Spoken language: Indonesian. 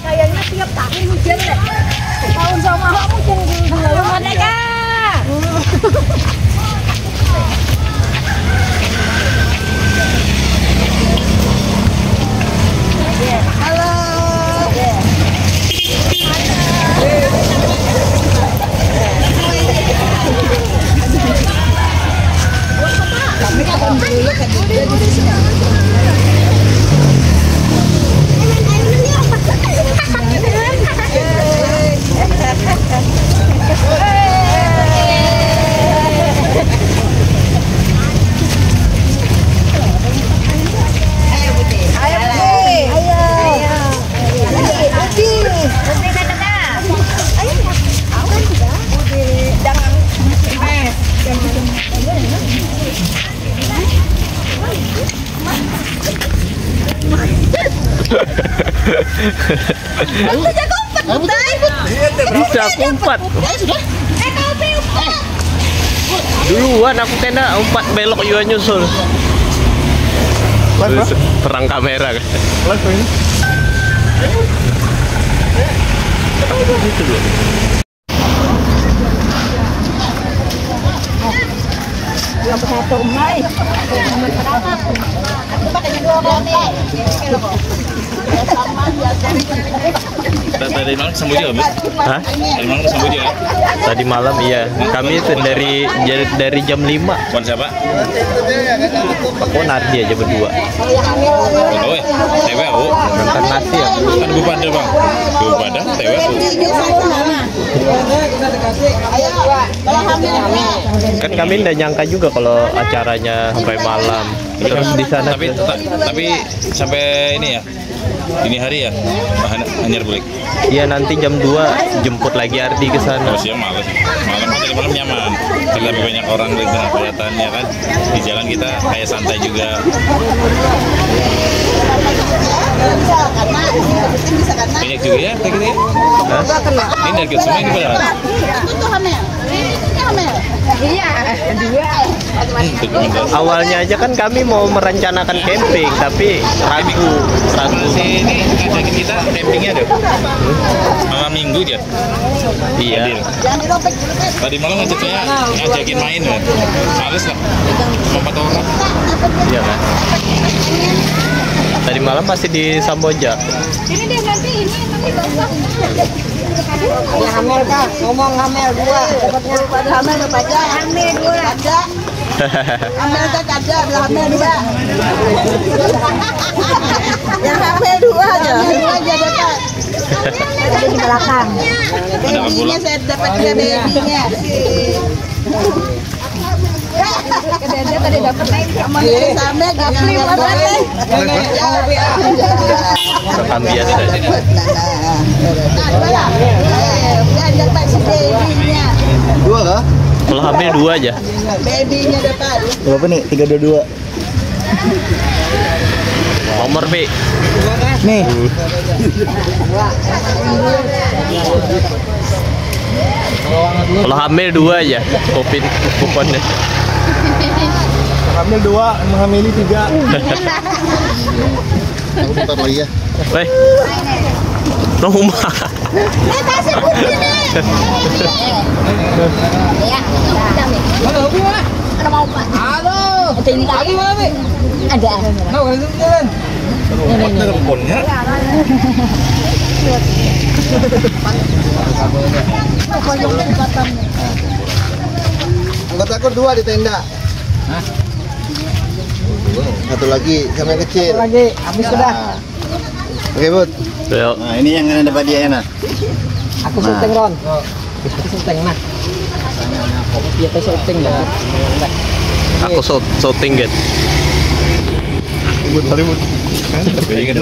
Kayaknya tiap tahun hujan deh. Tahun sama kamu hujan dulu mereka. Halo. Kami kapan dulu kan dia di sini. Bisa kumpat. Duluan aku tenda umpat belok juga nyusul. Perang kamera kan. Gitu loh. Tadi malam kesambut juga, Bu? Hah? Tadi malam kesambut juga? Tadi malam iya. Kami itu dari jam 5. Bukan siapa? Aku Nardi aja berdua. Oh, tewe aku. Makan nasi ya. Kan Bu Pada, Bang. Bu Pada, tewe aku. Kan kami nggak nyangka juga kalau acaranya sampai malam. Terus di sana. Tapi sampai ini ya. Dini hari ya, Anyar Bulik. Iya nanti jam 2 jemput lagi Ardi ke sana. Oh siang males. Malam tadi malam nyaman. Lebih banyak orang di tengah kelihatan ya kan. Di jalan kita kayak santai juga. Banyak juga ya kayak gitu ya. Ini dari semua ini berapa? Iya, dua. Awalnya aja kan kami mau merencanakan camping, tapi ragu. Ini ngajakin kita campingnya deh. Malam minggu dia. Iya. Tadi malam ngajakin main ya. Males lah. Cuma 4 orang. Iya kan. Tadi malam masih di Samboja. Ini dia nanti basah. Ya hamil kak, ngomong hamil 2. Dapatnya hamil berapa aja? Hamil 2. Ada. Hamil tak ada, hamil 2. Yang hamil 2 aja. Hamil 2 aja dapat. Ada di belakang. Babynya saya dapat juga babynya. Dia tadi dapat lain sama Sama jangan Rekam biasa aja. dapat si babynya. 2 kah? Kalau hamil 2 aja. Babynya dapat. Berapa nih? 322. Nomor B. Nih. Kalau hamil 2 aja. Kuponnya. Hamil 2, menghamili 3. Aku bentar lagi ya. Weh. Rumah. kasih putih nih. Ya, Mana hubungan? ada mau Pak. Halo. Ini lagi Mana, Bi? ada. Nah, kalau jalan. Ada handphonenya. Anggota aku 2 di tenda. Hah? Satu lagi sama yang kecil. Lagi, habis sudah. Oke, Bud. Yuk. Nah, ini yang ada dapat dia enak. Aku syuting Ron. Aku syuting nah. Dia tuh syuting dah. Aku syuting gitu. Bud, sorry, Bud. Jadi kan